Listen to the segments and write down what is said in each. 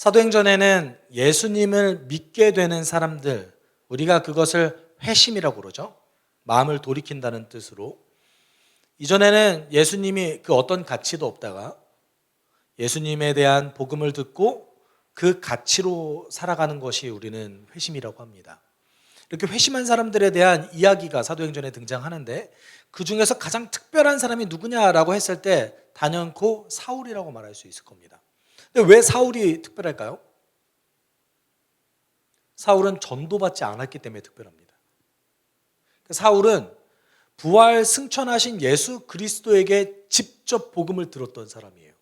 사도행전에는 예수님을 믿게 되는 사람들, 우리가 그것을 회심이라고 그러죠. 마음을 돌이킨다는 뜻으로. 이전에는 예수님이 그 어떤 가치도 없다가 예수님에 대한 복음을 듣고 그 가치로 살아가는 것이 우리는 회심이라고 합니다. 이렇게 회심한 사람들에 대한 이야기가 사도행전에 등장하는데, 그 중에서 가장 특별한 사람이 누구냐라고 했을 때 단연코 사울이라고 말할 수 있을 겁니다. 근데 왜 사울이 특별할까요? 사울은 전도받지 않았기 때문에 특별합니다. 사울은 부활 승천하신 예수 그리스도에게 직접 복음을 들었던 사람이에요.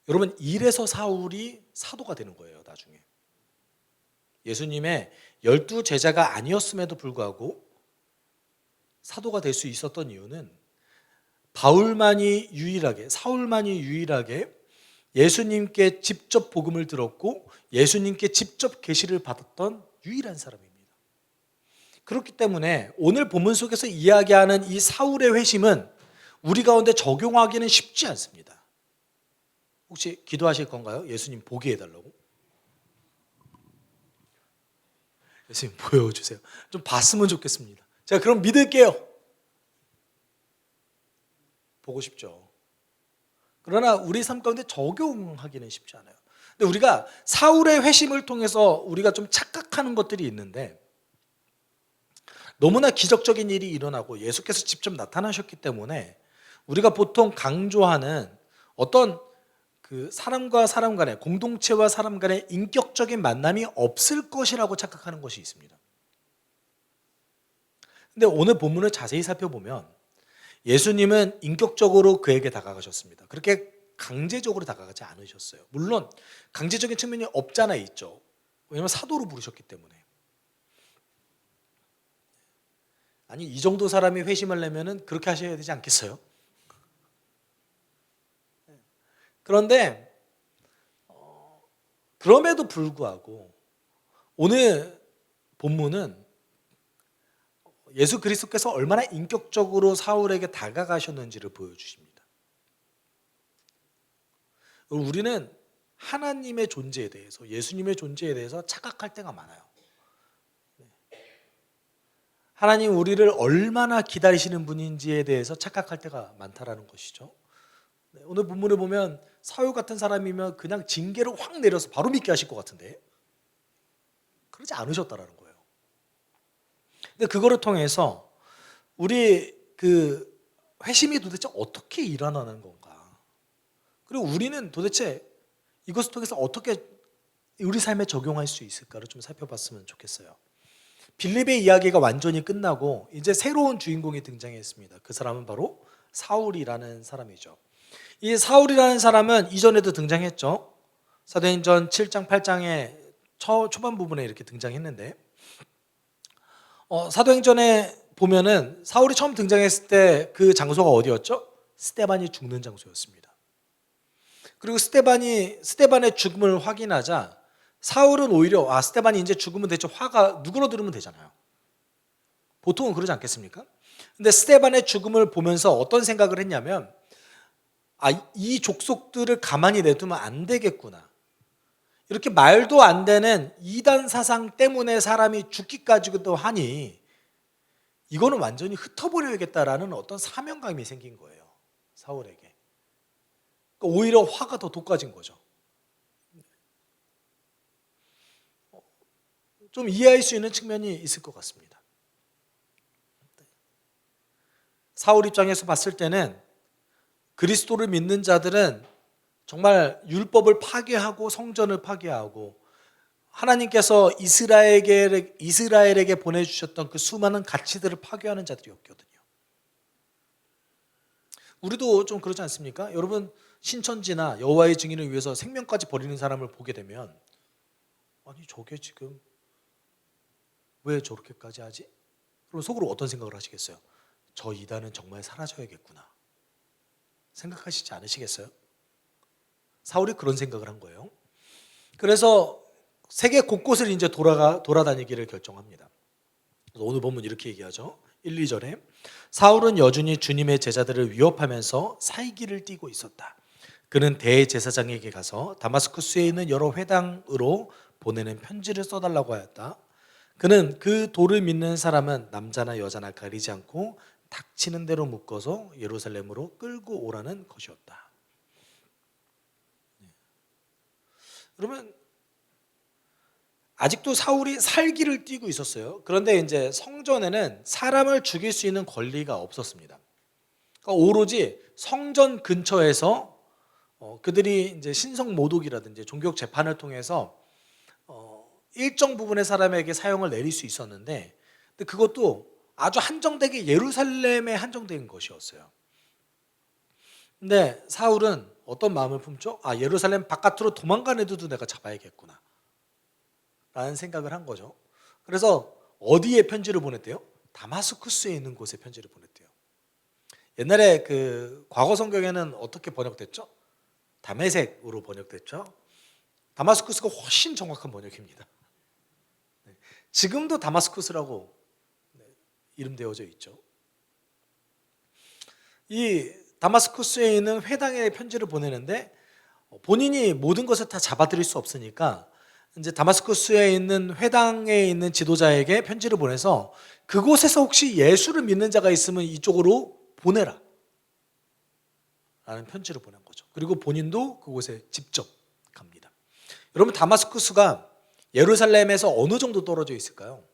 여러분, 이래서 사울이 사도가 되는 거예요. 나중에 예수님의 12 제자가 아니었음에도 불구하고 사도가 될 수 있었던 이유는 사울만이 유일하게 예수님께 직접 복음을 들었고 예수님께 직접 계시를 받았던 유일한 사람입니다. 그렇기 때문에 오늘 본문 속에서 이야기하는 이 사울의 회심은 우리 가운데 적용하기는 쉽지 않습니다. 혹시 기도하실 건가요? 예수님 보게 해달라고? 예수님 보여주세요. 좀 봤으면 좋겠습니다. 제가 그럼 믿을게요. 보고 싶죠. 그러나 우리 삶 가운데 적용하기는 쉽지 않아요. 근데 우리가 사울의 회심을 통해서 우리가 좀 착각하는 것들이 있는데, 너무나 기적적인 일이 일어나고 예수께서 직접 나타나셨기 때문에 우리가 보통 강조하는 어떤 그 사람과 사람 간의, 공동체와 사람 간의 인격적인 만남이 없을 것이라고 착각하는 것이 있습니다. 근데 오늘 본문을 자세히 살펴보면 예수님은 인격적으로 그에게 다가가셨습니다. 그렇게 강제적으로 다가가지 않으셨어요. 물론 강제적인 측면이 없잖아 있죠. 왜냐하면 사도로 부르셨기 때문에. 아니, 이 정도 사람이 회심하려면 그렇게 하셔야 되지 않겠어요? 그런데 그럼에도 불구하고 오늘 본문은 예수 그리스도께서 얼마나 인격적으로 사울에게 다가가셨는지를 보여주십니다. 우리는 하나님의 존재에 대해서, 예수님의 존재에 대해서 착각할 때가 많아요. 하나님 우리를 얼마나 기다리시는 분인지에 대해서 착각할 때가 많다라는 것이죠. 오늘 본문을 보면 사울 같은 사람이면 그냥 징계를 확 내려서 바로 믿게 하실 것 같은데 그러지 않으셨다라는 거예요. 근데 그거를 통해서 우리 그 회심이 도대체 어떻게 일어나는 건가? 그리고 우리는 도대체 이것을 통해서 어떻게 우리 삶에 적용할 수 있을까를 좀 살펴봤으면 좋겠어요. 빌립의 이야기가 완전히 끝나고 이제 새로운 주인공이 등장했습니다. 그 사람은 바로 사울이라는 사람이죠. 이 사울이라는 사람은 이전에도 등장했죠. 사도행전 7장 8장의 초반 부분에 이렇게 등장했는데, 사도행전에 보면은 사울이 처음 등장했을 때 그 장소가 어디였죠? 스데반이 죽는 장소였습니다. 그리고 스데반의 죽음을 확인하자 사울은 오히려 스데반이 이제 죽으면 대체 화가 누그러들으면 되잖아요. 보통은 그러지 않겠습니까? 근데 스데반의 죽음을 보면서 어떤 생각을 했냐면, 이 족속들을 가만히 내두면 안 되겠구나. 이렇게 말도 안 되는 이단 사상 때문에 사람이 죽기까지도 하니 이거는 완전히 흩어버려야겠다라는 어떤 사명감이 생긴 거예요. 사울에게. 그러니까 오히려 화가 더 돋궈진 거죠. 좀 이해할 수 있는 측면이 있을 것 같습니다. 사울 입장에서 봤을 때는 그리스도를 믿는 자들은 정말 율법을 파괴하고 성전을 파괴하고 하나님께서 이스라엘에게 보내주셨던 그 수많은 가치들을 파괴하는 자들이었거든요. 우리도 좀 그러지 않습니까? 여러분, 신천지나 여호와의 증인을 위해서 생명까지 버리는 사람을 보게 되면, 아니 저게 지금 왜 저렇게까지 하지? 그럼 속으로 어떤 생각을 하시겠어요? 저 이단은 정말 사라져야겠구나 생각하시지 않으시겠어요? 사울이 그런 생각을 한 거예요. 그래서 세계 곳곳을 이제 돌아다니기를 결정합니다. 오늘 본문 이렇게 얘기하죠. 1, 2절에 사울은 여전히 주님의 제자들을 위협하면서 살기를 띠고 있었다. 그는 대제사장에게 가서 다마스쿠스에 있는 여러 회당으로 보내는 편지를 써달라고 하였다. 그는 그 도를 믿는 사람은 남자나 여자나 가리지 않고 닥치는 대로 묶어서 예루살렘으로 끌고 오라는 것이었다. 그러면 아직도 사울이 살기를 띠고 있었어요. 그런데 이제 성전에는 사람을 죽일 수 있는 권리가 없었습니다. 그러니까 오로지 성전 근처에서 그들이 이제 신성 모독이라든지 종교 재판을 통해서 일정 부분의 사람에게 사형을 내릴 수 있었는데, 근데 그것도 아주 한정되게 예루살렘에 한정된 것이었어요. 근데 사울은 어떤 마음을 품죠? 아, 예루살렘 바깥으로 도망간 애들도 내가 잡아야겠구나 라는 생각을 한 거죠. 그래서 어디에 편지를 보냈대요? 다마스쿠스에 있는 곳에 편지를 보냈대요. 옛날에 그 과거 성경에는 어떻게 번역됐죠? 다메섹으로 번역됐죠. 다마스쿠스가 훨씬 정확한 번역입니다. 지금도 다마스쿠스라고 이름되어져 있죠. 이 다마스쿠스에 있는 회당에 편지를 보내는데 본인이 모든 것을 다 잡아들일 수 없으니까 이제 다마스쿠스에 있는 회당에 있는 지도자에게 편지를 보내서 그곳에서 혹시 예수를 믿는 자가 있으면 이쪽으로 보내라 라는 편지를 보낸 거죠. 그리고 본인도 그곳에 직접 갑니다. 여러분, 다마스쿠스가 예루살렘에서 어느 정도 떨어져 있을까요?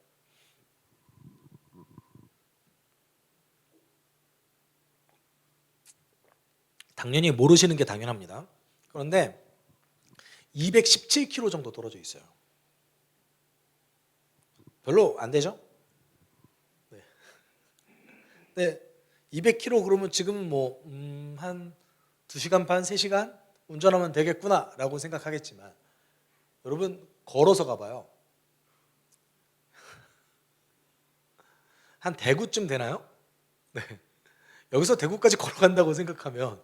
당연히 모르시는 게 당연합니다. 그런데 217km 정도 떨어져 있어요. 별로 안 되죠? 네. 네, 200km 그러면 지금 한 2시간 반, 3시간 운전하면 되겠구나 라고 생각하겠지만, 여러분 걸어서 가봐요. 한 대구쯤 되나요? 네. 여기서 대구까지 걸어간다고 생각하면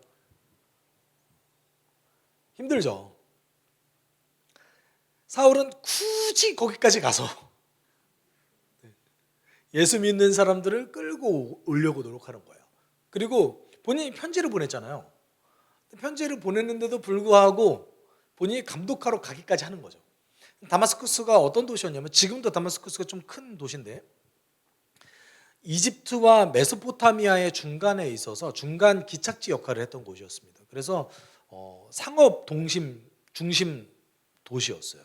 힘들죠. 사울은 굳이 거기까지 가서 예수 믿는 사람들을 끌고 오려고 노력하는 거예요. 그리고 본인이 편지를 보냈잖아요. 편지를 보냈는데도 불구하고 본인이 감독하러 가기까지 하는 거죠. 다마스쿠스가 어떤 도시였냐면, 지금도 다마스쿠스가 좀 큰 도시인데 이집트와 메소포타미아의 중간에 있어서 중간 기착지 역할을 했던 곳이었습니다. 그래서 상업 중심 도시였어요.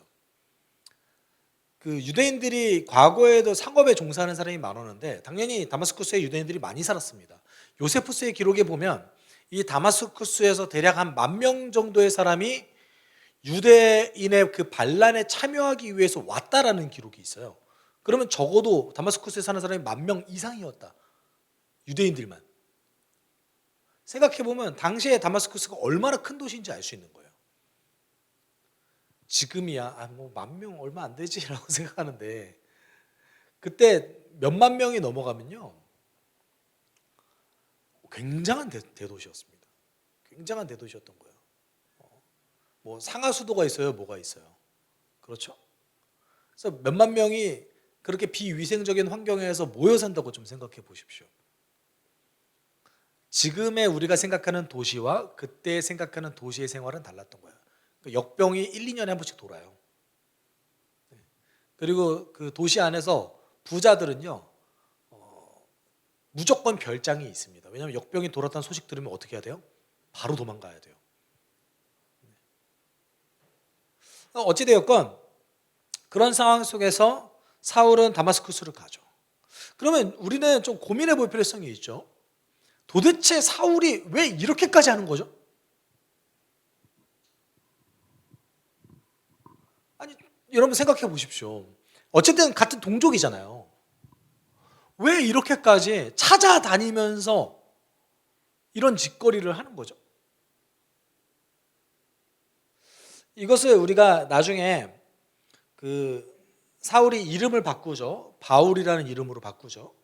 그 유대인들이 과거에도 상업에 종사하는 사람이 많았는데 당연히 다마스쿠스에 유대인들이 많이 살았습니다. 요세푸스의 기록에 보면 이 다마스쿠스에서 대략 한 10,000명 정도의 사람이 유대인의 그 반란에 참여하기 위해서 왔다라는 기록이 있어요. 그러면 적어도 다마스쿠스에 사는 사람이 10,000명 이상이었다. 유대인들만. 생각해보면 당시에 다마스쿠스가 얼마나 큰 도시인지 알 수 있는 거예요. 지금이야 10,000명 얼마 안 되지라고 생각하는데, 그때 몇만 명이 넘어가면요 굉장한 대도시였습니다. 굉장한 대도시였던 거예요. 뭐 상하수도가 있어요, 뭐가 있어요. 그렇죠? 그래서 몇만 명이 그렇게 비위생적인 환경에서 모여 산다고 좀 생각해 보십시오. 지금의 우리가 생각하는 도시와 그때 생각하는 도시의 생활은 달랐던 거예요. 역병이 1, 2년에 한 번씩 돌아요. 그리고 그 도시 안에서 부자들은요 무조건 별장이 있습니다. 왜냐하면 역병이 돌았다는 소식 들으면 어떻게 해야 돼요? 바로 도망가야 돼요. 어찌되었건 그런 상황 속에서 사울은 다마스쿠스를 가죠. 그러면 우리는 좀 고민해 볼 필요성이 있죠. 도대체 사울이 왜 이렇게까지 하는 거죠? 아니, 여러분 생각해 보십시오. 어쨌든 같은 동족이잖아요. 왜 이렇게까지 찾아다니면서 이런 짓거리를 하는 거죠? 이것을 우리가 나중에 그 사울이 이름을 바꾸죠. 바울이라는 이름으로 바꾸죠.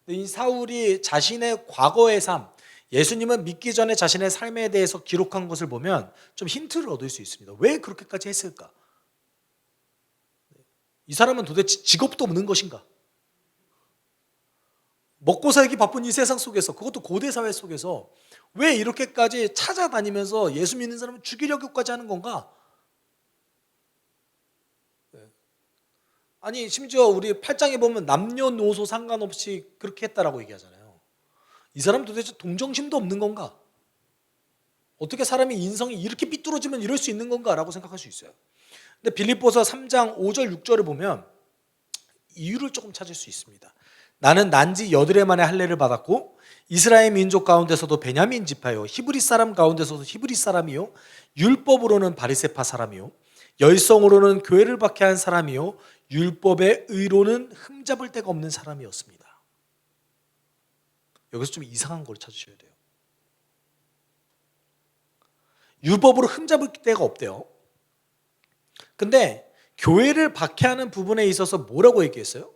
이 사울이 자신의 과거의 삶, 예수님은 믿기 전에 자신의 삶에 대해서 기록한 것을 보면 좀 힌트를 얻을 수 있습니다. 왜 그렇게까지 했을까? 이 사람은 도대체 직업도 없는 것인가? 먹고 살기 바쁜 이 세상 속에서, 그것도 고대 사회 속에서 왜 이렇게까지 찾아다니면서 예수 믿는 사람을 죽이려고까지 하는 건가? 아니 심지어 우리 8장에 보면 남녀노소 상관없이 그렇게 했다라고 얘기하잖아요. 이 사람 도대체 동정심도 없는 건가? 어떻게 사람이 인성이 이렇게 삐뚤어지면 이럴 수 있는 건가라고 생각할 수 있어요. 근데 빌립보서 3장 5절 6절을 보면 이유를 조금 찾을 수 있습니다. 나는 난지 8해 만에 할례를 받았고 이스라엘 민족 가운데서도 베냐민 지파요, 히브리 사람 가운데서도 히브리 사람이요, 율법으로는 바리새파 사람이요, 열성으로는 교회를 박해한 사람이요, 율법의 의로는 흠잡을 데가 없는 사람이었습니다. 여기서 좀 이상한 걸 찾으셔야 돼요. 율법으로 흠잡을 데가 없대요. 근데 교회를 박해하는 부분에 있어서 뭐라고 얘기했어요?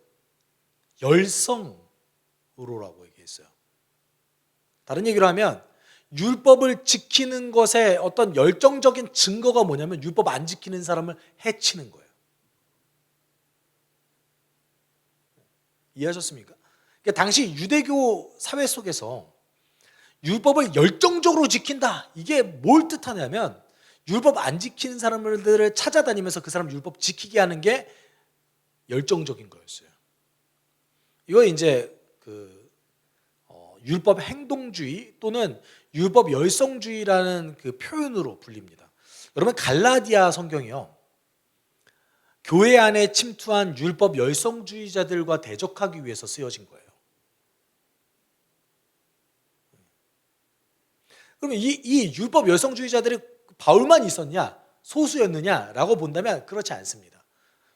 열성으로라고 얘기했어요. 다른 얘기로 하면 율법을 지키는 것에 어떤 열정적인 증거가 뭐냐면 율법 안 지키는 사람을 해치는 거예요. 이해하셨습니까? 그러니까 당시 유대교 사회 속에서 율법을 열정적으로 지킨다, 이게 뭘 뜻하냐면 율법 안 지키는 사람들을 찾아다니면서 그 사람 율법 지키게 하는 게 열정적인 거였어요. 이거 이제 율법 행동주의 또는 율법 열성주의라는 그 표현으로 불립니다. 여러분 갈라디아 성경이요, 교회 안에 침투한 율법 열성주의자들과 대적하기 위해서 쓰여진 거예요. 그러면 이 율법 열성주의자들이 바울만 있었냐, 소수였느냐라고 본다면 그렇지 않습니다.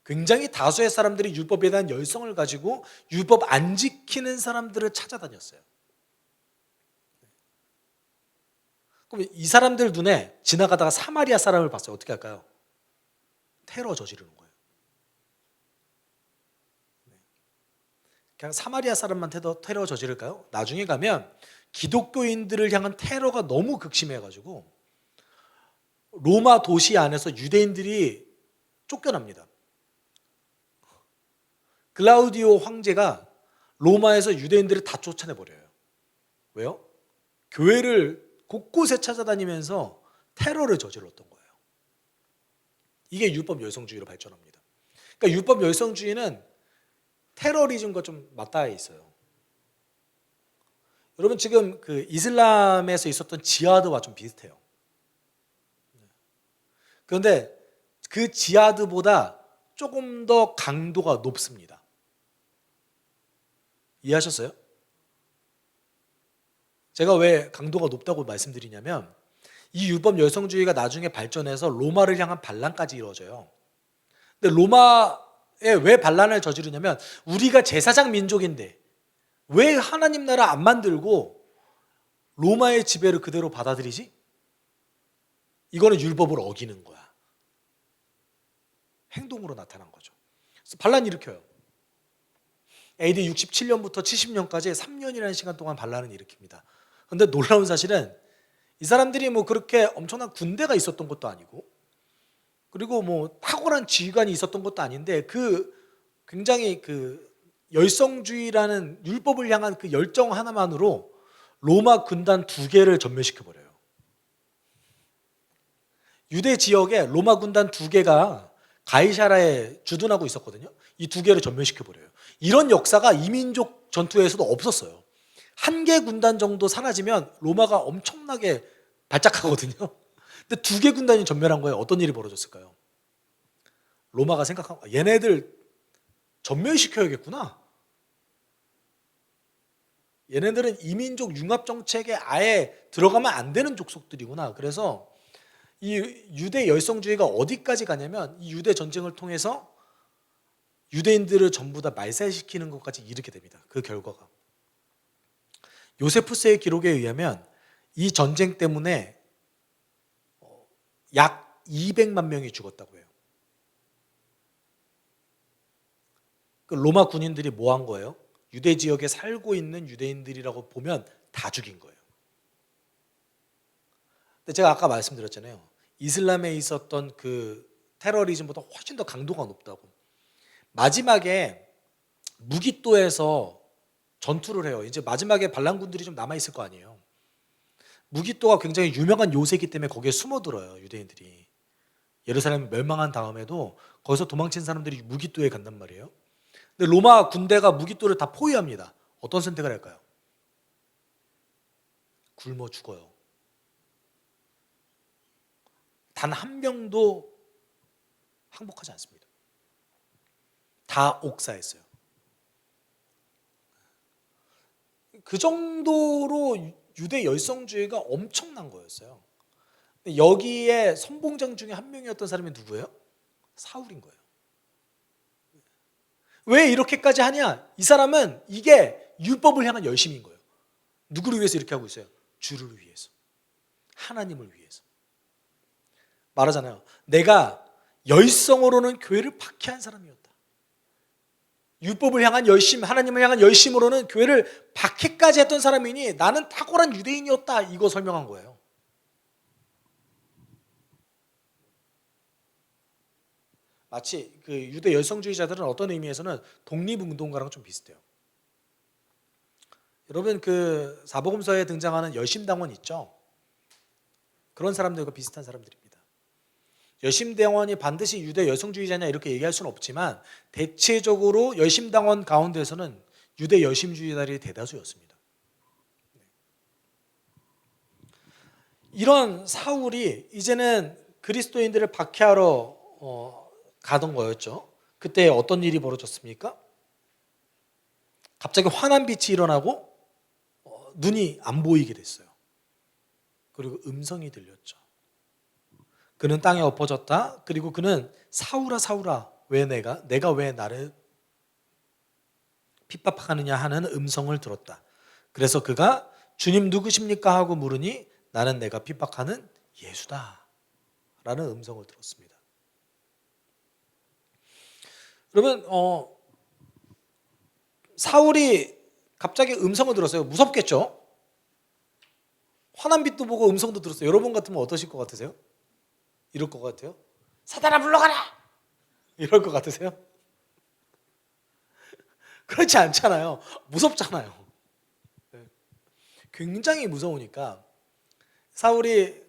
굉장히 다수의 사람들이 율법에 대한 열성을 가지고 율법 안 지키는 사람들을 찾아다녔어요. 그럼 이 사람들 눈에 지나가다가 사마리아 사람을 봤어요. 어떻게 할까요? 테러 저지르는 거예요. 그냥 사마리아 사람만 테러 저지를까요? 나중에 가면 기독교인들을 향한 테러가 너무 극심해가지고 로마 도시 안에서 유대인들이 쫓겨납니다. 글라우디오 황제가 로마에서 유대인들을 다 쫓아내버려요. 왜요? 교회를 곳곳에 찾아다니면서 테러를 저질렀던 거예요. 이게 율법 열성주의로 발전합니다. 그러니까 율법 열성주의는 테러리즘과 좀 맞닿아 있어요. 여러분 지금 그 이슬람에서 있었던 지하드와 좀 비슷해요. 그런데 그 지하드보다 조금 더 강도가 높습니다. 이해하셨어요? 제가 왜 강도가 높다고 말씀드리냐면 이 율법 열성주의가 나중에 발전해서 로마를 향한 반란까지 이루어져요. 근데 로마에 왜 반란을 저지르냐면 우리가 제사장 민족인데 왜 하나님 나라 안 만들고 로마의 지배를 그대로 받아들이지? 이거는 율법을 어기는 거야. 행동으로 나타난 거죠. 그래서 반란 일으켜요. AD 67년부터 70년까지 3년이라는 시간 동안 반란을 일으킵니다. 그런데 놀라운 사실은 이 사람들이 뭐 그렇게 엄청난 군대가 있었던 것도 아니고 그리고 뭐 탁월한 지휘관이 있었던 것도 아닌데 그 굉장히 그 열성주의라는 율법을 향한 그 열정 하나만으로 로마 군단 2개를 전멸시켜버려요. 유대 지역에 로마 군단 2개가 가이사라에 주둔하고 있었거든요. 이 2개를 전멸시켜버려요. 이런 역사가 이민족 전투에서도 없었어요. 1개 군단 정도 사라지면 로마가 엄청나게 발작하거든요. 근데 2개 군단이 전멸한 거예요. 어떤 일이 벌어졌을까요? 로마가 생각한 거예요. 얘네들 전멸시켜야겠구나. 얘네들은 이민족 융합 정책에 아예 들어가면 안 되는 족속들이구나. 그래서 이 유대 열성주의가 어디까지 가냐면 이 유대 전쟁을 통해서 유대인들을 전부 다 말살시키는 것까지 이르게 됩니다. 그 결과가. 요세푸스의 기록에 의하면 이 전쟁 때문에 약 200만 명이 죽었다고 해요. 그 로마 군인들이 뭐 한 거예요? 유대 지역에 살고 있는 유대인들이라고 보면 다 죽인 거예요. 근데 제가 아까 말씀드렸잖아요. 이슬람에 있었던 그 테러리즘보다 훨씬 더 강도가 높다고. 마지막에 무기또에서 전투를 해요. 이제 마지막에 반란군들이 좀 남아 있을 거 아니에요. 무기또가 굉장히 유명한 요새이기 때문에 거기에 숨어들어요. 유대인들이. 예루살렘 멸망한 다음에도 거기서 도망친 사람들이 무기또에 간단 말이에요. 근데 로마 군대가 무기또를 다 포위합니다. 어떤 선택을 할까요? 굶어 죽어요. 단 한 명도 항복하지 않습니다. 다 옥사했어요. 그 정도로 유대 열성주의가 엄청난 거였어요. 여기에 선봉장 중에 한 명이었던 사람이 누구예요? 사울인 거예요. 왜 이렇게까지 하냐? 이 사람은 이게 율법을 향한 열심인 거예요. 누구를 위해서 이렇게 하고 있어요? 주를 위해서. 하나님을 위해서. 말하잖아요. 내가 열성으로는 교회를 박해한 사람이었다. 율법을 향한 열심, 하나님을 향한 열심으로는 교회를 박해까지 했던 사람이니 나는 탁월한 유대인이었다. 이거 설명한 거예요. 마치 그 유대 열성주의자들은 어떤 의미에서는 독립운동가랑 좀 비슷해요. 여러분 그 사복음서에 등장하는 열심당원 있죠? 그런 사람들과 비슷한 사람들입니다. 열심당원이 반드시 유대 열성주의자냐 이렇게 얘기할 수는 없지만 대체적으로 열심당원 가운데서는 유대 열심주의자들이 대다수였습니다. 이런 사울이 이제는 그리스도인들을 박해하러 가던 거였죠. 그때 어떤 일이 벌어졌습니까? 갑자기 환한 빛이 일어나고 눈이 안 보이게 됐어요. 그리고 음성이 들렸죠. 그는 땅에 엎어졌다. 그리고 그는 사울아 사울아 왜 내가 왜 나를 핍박하느냐 하는 음성을 들었다. 그래서 그가 주님 누구십니까 하고 물으니 나는 내가 핍박하는 예수다 라는 음성을 들었습니다. 그러면 사울이 갑자기 음성을 들었어요. 무섭겠죠? 환한 빛도 보고 음성도 들었어요. 여러분 같으면 어떠실 것 같으세요? 이럴 것 같아요? 사단아 물러가라! 이럴 것 같으세요? 그렇지 않잖아요. 무섭잖아요. 굉장히 무서우니까 사울이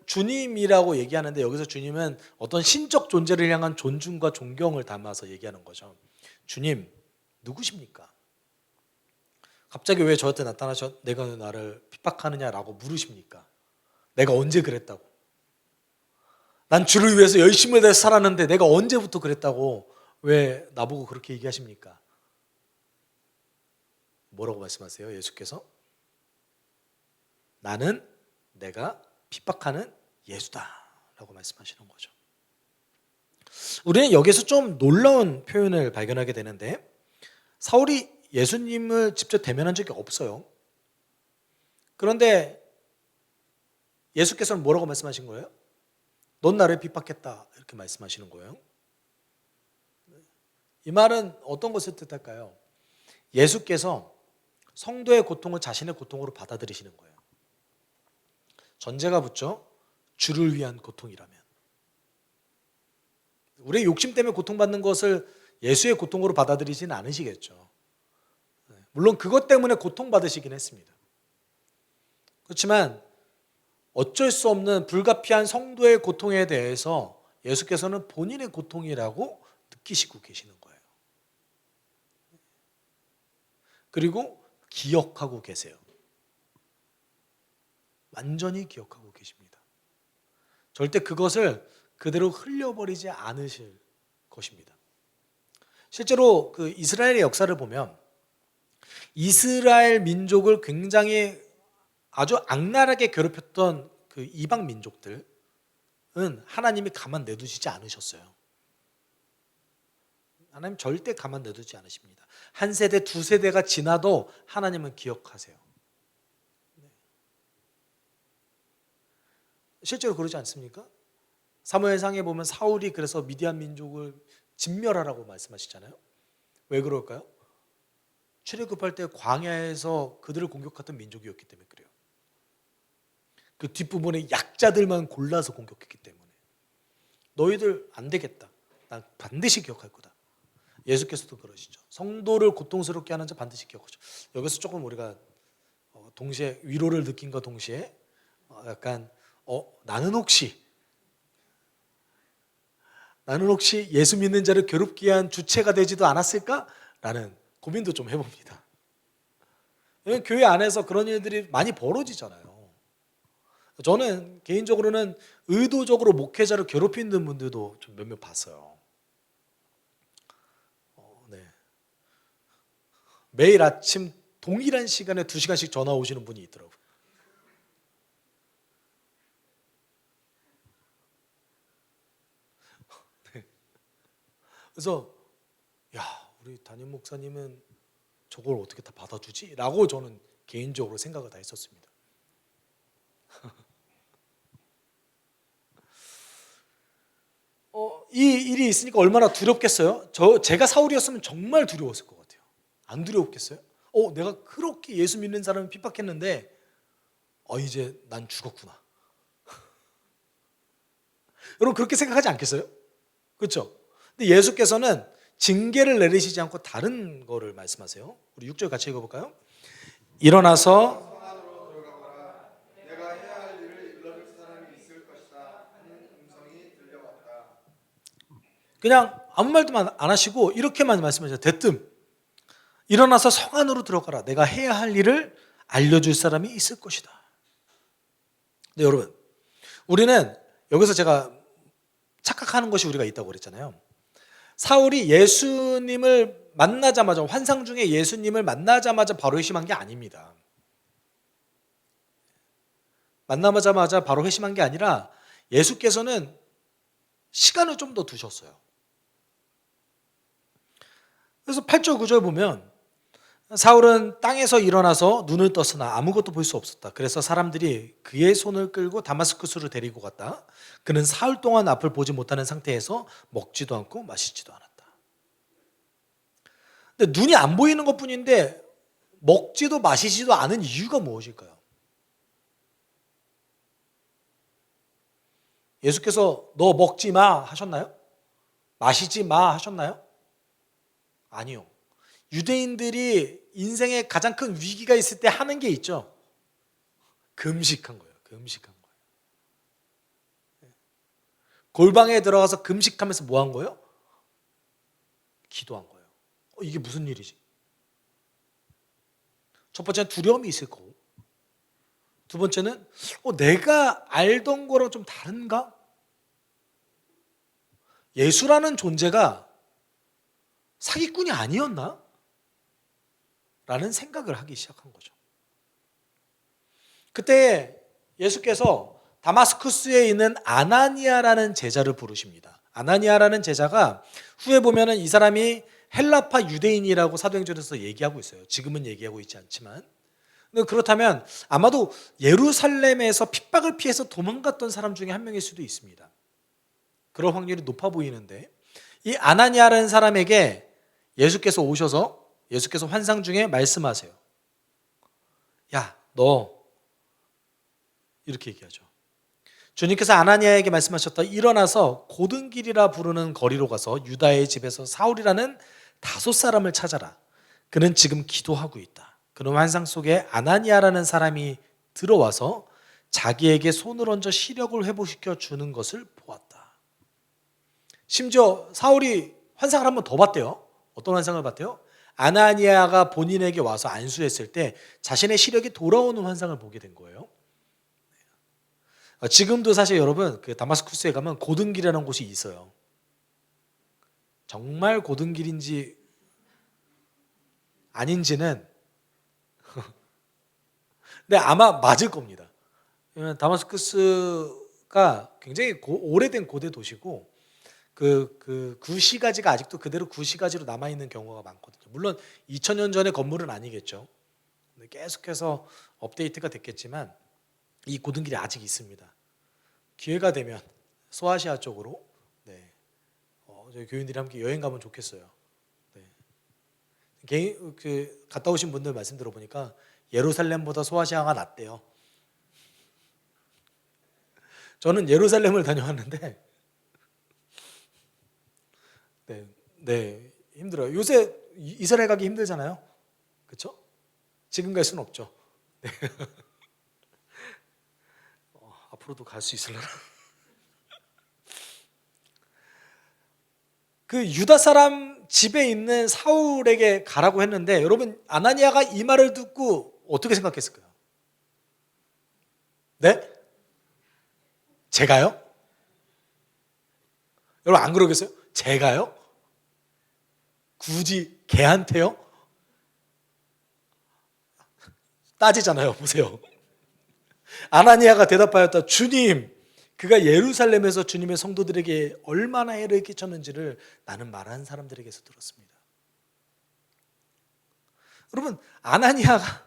주님이라고 얘기하는데 여기서 주님은 어떤 신적 존재를 향한 존중과 존경을 담아서 얘기하는 거죠. 주님 누구십니까? 갑자기 왜 저한테 나타나셔 내가 나를 핍박하느냐라고 물으십니까? 내가 언제 그랬다고? 난 주를 위해서 열심히 다해서 살았는데 내가 언제부터 그랬다고 왜 나보고 그렇게 얘기하십니까? 뭐라고 말씀하세요? 예수께서 나는 내가 핍박하는 예수다 라고 말씀하시는 거죠. 우리는 여기서 좀 놀라운 표현을 발견하게 되는데 사울이 예수님을 직접 대면한 적이 없어요. 그런데 예수께서는 뭐라고 말씀하신 거예요? 넌 나를 핍박했다 이렇게 말씀하시는 거예요. 이 말은 어떤 것을 뜻할까요? 예수께서 성도의 고통을 자신의 고통으로 받아들이시는 거예요. 전제가 붙죠. 주를 위한 고통이라면. 우리의 욕심 때문에 고통받는 것을 예수의 고통으로 받아들이지는 않으시겠죠. 물론 그것 때문에 고통받으시긴 했습니다. 그렇지만 어쩔 수 없는 불가피한 성도의 고통에 대해서 예수께서는 본인의 고통이라고 느끼시고 계시는 거예요. 그리고 기억하고 계세요. 완전히 기억하고 계십니다. 절대 그것을 그대로 흘려버리지 않으실 것입니다. 실제로 그 이스라엘의 역사를 보면 이스라엘 민족을 굉장히 아주 악랄하게 괴롭혔던 그 이방 민족들은 하나님이 가만 내두시지 않으셨어요. 하나님 절대 가만 내두지 않으십니다. 한 세대, 두 세대가 지나도 하나님은 기억하세요. 실제로 그러지 않습니까? 사무엘상에 보면 사울이 그래서 미디안 민족을 진멸하라고 말씀하시잖아요. 왜 그럴까요? 출애굽할 때 광야에서 그들을 공격했던 민족이었기 때문에 그래요. 그 뒷부분에 약자들만 골라서 공격했기 때문에 너희들 안 되겠다. 난 반드시 기억할 거다. 예수께서도 그러시죠. 성도를 고통스럽게 하는 자 반드시 기억하죠. 여기서 조금 우리가 동시에 위로를 느낀과 동시에 약간 나는 혹시 예수 믿는 자를 괴롭게 한 주체가 되지도 않았을까라는 고민도 좀 해봅니다. 교회 안에서 그런 일들이 많이 벌어지잖아요. 저는 개인적으로는 의도적으로 목회자를 괴롭히는 분들도 좀 몇몇 봤어요. 네. 매일 아침 동일한 시간에 2시간씩 전화 오시는 분이 있더라고요. 네. 그래서 야, 우리 담임 목사님은 저걸 어떻게 다 받아주지? 라고 저는 개인적으로 생각을 다 했었습니다. 이 일이 있으니까 얼마나 두렵겠어요? 제가 사울이었으면 정말 두려웠을 것 같아요. 안 두려웠겠어요? 내가 그렇게 예수 믿는 사람을 핍박했는데 이제 난 죽었구나. 여러분 그렇게 생각하지 않겠어요? 그렇죠? 근데 예수께서는 징계를 내리시지 않고 다른 거를 말씀하세요. 우리 6절 같이 읽어볼까요? 일어나서 그냥 아무 말도 안 하시고 이렇게만 말씀하셔요. 대뜸 일어나서 성 안으로 들어가라. 내가 해야 할 일을 알려줄 사람이 있을 것이다. 네, 여러분 우리는 여기서 제가 착각하는 것이 우리가 있다고 그랬잖아요. 사울이 예수님을 만나자마자 환상 중에 예수님을 만나자마자 바로 회심한 게 아닙니다. 만나자마자 바로 회심한 게 아니라 예수께서는 시간을 좀 더 두셨어요. 그래서 8절 9절 보면 사울은 땅에서 일어나서 눈을 떴으나 아무것도 볼 수 없었다. 그래서 사람들이 그의 손을 끌고 다마스쿠스로 데리고 갔다. 그는 사흘 동안 앞을 보지 못하는 상태에서 먹지도 않고 마시지도 않았다. 근데 눈이 안 보이는 것뿐인데 먹지도 마시지도 않은 이유가 무엇일까요? 예수께서 너 먹지 마 하셨나요? 마시지 마 하셨나요? 아니요. 유대인들이 인생에 가장 큰 위기가 있을 때 하는 게 있죠. 금식한 거예요. 금식한 거예요. 골방에 들어가서 금식하면서 뭐 한 거예요? 기도한 거예요. 이게 무슨 일이지? 첫 번째는 두려움이 있을 거고, 두 번째는 내가 알던 거랑 좀 다른가? 예수라는 존재가 사기꾼이 아니었나? 라는 생각을 하기 시작한 거죠. 그때 예수께서 다마스쿠스에 있는 아나니아라는 제자를 부르십니다. 아나니아라는 제자가 후에 보면은 이 사람이 헬라파 유대인이라고 사도행전에서 얘기하고 있어요. 지금은 얘기하고 있지 않지만. 그렇다면 아마도 예루살렘에서 핍박을 피해서 도망갔던 사람 중에 한 명일 수도 있습니다. 그럴 확률이 높아 보이는데 이 아나니아라는 사람에게 예수께서 오셔서 예수께서 환상 중에 말씀하세요. 야, 너 이렇게 얘기하죠. 주님께서 아나니아에게 말씀하셨다. 일어나서 고든 길이라 부르는 거리로 가서 유다의 집에서 사울이라는 5사람을 찾아라. 그는 지금 기도하고 있다. 그는 환상 속에 아나니아라는 사람이 들어와서 자기에게 손을 얹어 시력을 회복시켜 주는 것을 보았다. 심지어 사울이 환상을 한 번 더 봤대요. 어떤 환상을 봤대요? 아나니아가 본인에게 와서 안수했을 때 자신의 시력이 돌아오는 환상을 보게 된 거예요. 지금도 사실 여러분 그 다마스쿠스에 가면 고등길이라는 곳이 있어요. 정말 고등길인지 아닌지는 근데 아마 맞을 겁니다. 왜냐면 다마스쿠스가 굉장히 오래된 고대 도시고 그 구시가지가 아직도 그대로 구시가지로 남아있는 경우가 많거든요. 물론 2000년 전의 건물은 아니겠죠. 계속해서 업데이트가 됐겠지만 이 고등길이 아직 있습니다. 기회가 되면 소아시아 쪽으로 저희 교인들이 함께 여행 가면 좋겠어요. 갔다 오신 분들 말씀 들어보니까 예루살렘보다 소아시아가 낫대요. 저는 예루살렘을 다녀왔는데 힘들어요. 요새 이스라엘 가기 힘들잖아요. 그렇죠? 지금 갈 수는 없죠. 네. 앞으로도 갈 수 있을려나? 그 유다 사람 집에 있는 사울에게 가라고 했는데 여러분 아나니아가 이 말을 듣고 어떻게 생각했을까요? 네? 제가요? 여러분 안 그러겠어요? 제가요? 굳이 걔한테요? 따지잖아요. 보세요. 아나니아가 대답하였다. 주님, 그가 예루살렘에서 주님의 성도들에게 얼마나 해를 끼쳤는지를 나는 말하는 사람들에게서 들었습니다. 여러분 아나니아가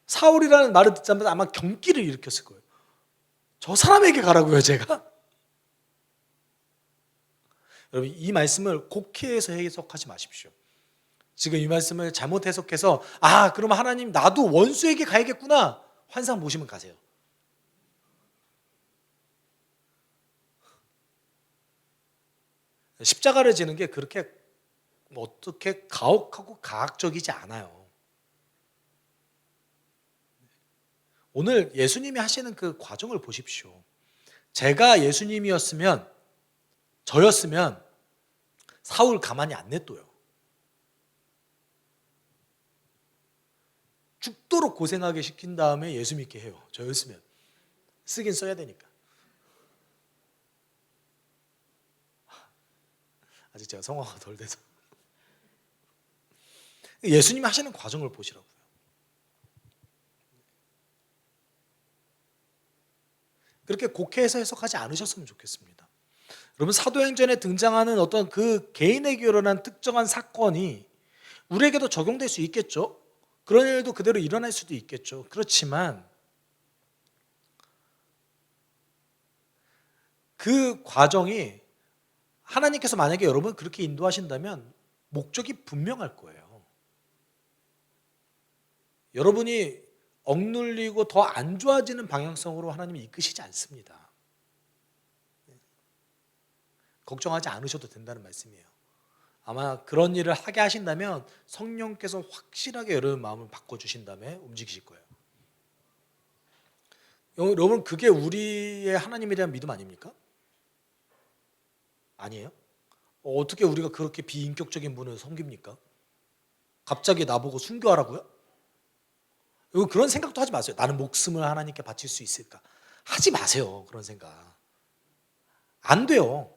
사울이라는 말을 듣자마자 아마 경기를 일으켰을 거예요. 저 사람에게 가라고요, 제가? 여러분 이 말씀을 곡해해서 해석하지 마십시오. 지금 이 말씀을 잘못 해석해서 그럼 하나님 나도 원수에게 가야겠구나 환상 보시면 가세요. 십자가를 지는 게 그렇게 어떻게 가혹하고 가학적이지 않아요. 오늘 예수님이 하시는 그 과정을 보십시오. 제가 예수님이었으면 저였으면 사울 가만히 안 냅둬요. 죽도록 고생하게 시킨 다음에 예수 믿게 해요. 저였으면. 쓰긴 써야 되니까. 아직 제가 성화가 덜 돼서. 예수님이 하시는 과정을 보시라고요. 그렇게 곡해해서 해석하지 않으셨으면 좋겠습니다. 여러분 사도행전에 등장하는 어떤 그 개인에게 일어난 특정한 사건이 우리에게도 적용될 수 있겠죠. 그런 일도 그대로 일어날 수도 있겠죠. 그렇지만 그 과정이 하나님께서 만약에 여러분 그렇게 인도하신다면 목적이 분명할 거예요. 여러분이 억눌리고 더 안 좋아지는 방향성으로 하나님이 이끄시지 않습니다. 걱정하지 않으셔도 된다는 말씀이에요. 아마 그런 일을 하게 하신다면 성령께서 확실하게 여러분 마음을 바꿔주신 다음에 움직이실 거예요. 여러분 그게 우리의 하나님에 대한 믿음 아닙니까? 아니에요? 어떻게 우리가 그렇게 비인격적인 분을 섬깁니까? 갑자기 나보고 순교하라고요? 그런 생각도 하지 마세요. 나는 목숨을 하나님께 바칠 수 있을까? 하지 마세요. 그런 생각. 안 돼요.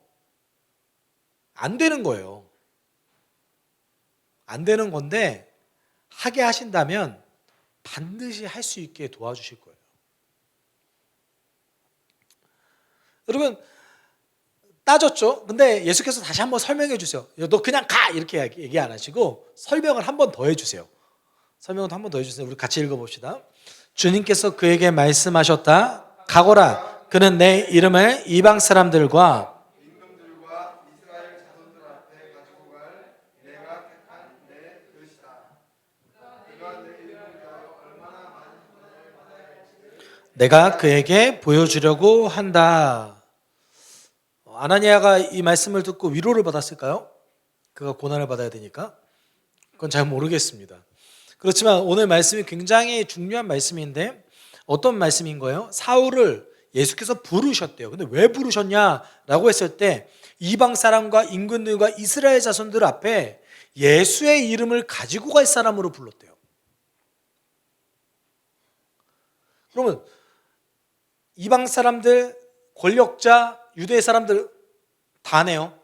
안 되는 거예요. 안 되는 건데 하게 하신다면 반드시 할 수 있게 도와주실 거예요. 여러분 따졌죠? 근데 예수께서 다시 한번 설명해 주세요. 너 그냥 가! 이렇게 얘기 안 하시고 설명을 한 번 더 해주세요. 설명을 한 번 더 해주세요. 우리 같이 읽어봅시다. 주님께서 그에게 말씀하셨다. 가거라. 그는 내 이름을 이방 사람들과 이스라엘 자손들 앞에 가지고 갈 내가 택한 내 그릇이다. 그가 내 이름을 위하여 얼마나 많은 고난을 받아야 할지를 내가 그에게 보여주려고 한다. 아나니아가 이 말씀을 듣고 위로를 받았을까요? 그가 고난을 받아야 되니까? 그건 잘 모르겠습니다. 그렇지만 오늘 말씀이 굉장히 중요한 말씀인데 어떤 말씀인 거예요? 사울을 예수께서 부르셨대요. 근데 왜 부르셨냐라고 했을 때 이방 사람과 임금들과 이스라엘 자손들 앞에 예수의 이름을 가지고 갈 사람으로 불렀대요. 그러면 이방 사람들, 권력자, 유대 사람들 다네요.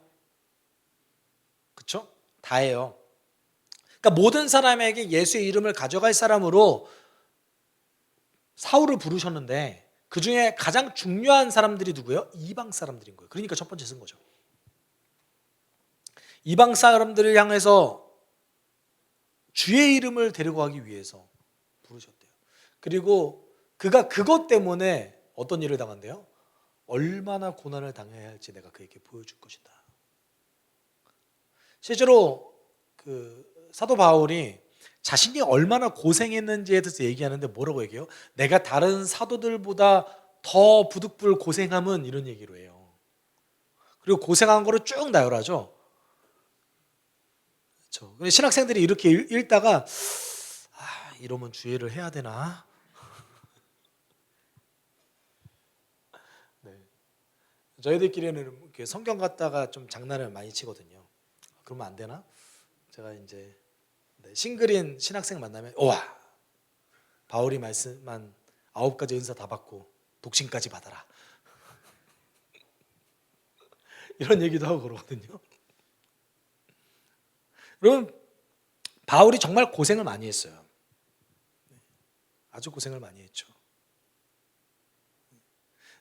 그렇죠? 다예요. 그러니까 모든 사람에게 예수의 이름을 가져갈 사람으로 사울을 부르셨는데 그 중에 가장 중요한 사람들이 누구예요? 이방 사람들인 거예요. 그러니까 첫 번째 쓴 거죠. 이방 사람들을 향해서 주의 이름을 데리고 가기 위해서 부르셨대요. 그리고 그가 그것 때문에 어떤 일을 당한대요? 얼마나 고난을 당해야 할지 내가 그에게 보여줄 것이다. 실제로 그 사도 바울이 자신이 얼마나 고생했는지에 대해서 얘기하는데 뭐라고 얘기해요? 내가 다른 사도들보다 더 부득불 고생함은 이런 얘기로 해요. 그리고 고생한 거를 쭉 나열하죠. 그렇죠. 근데 신학생들이 이렇게 읽다가 이러면 주의를 해야 되나? 네. 저희들끼리는 이렇게 성경 갖다가 좀 장난을 많이 치거든요. 그러면 안 되나? 제가 이제 싱글인 신학생 만나면 와 바울이 말씀한 9가지 은사 다 받고 독신까지 받아라 이런 얘기도 하고 그러거든요. 여러분 바울이 정말 고생을 많이 했어요. 아주 고생을 많이 했죠.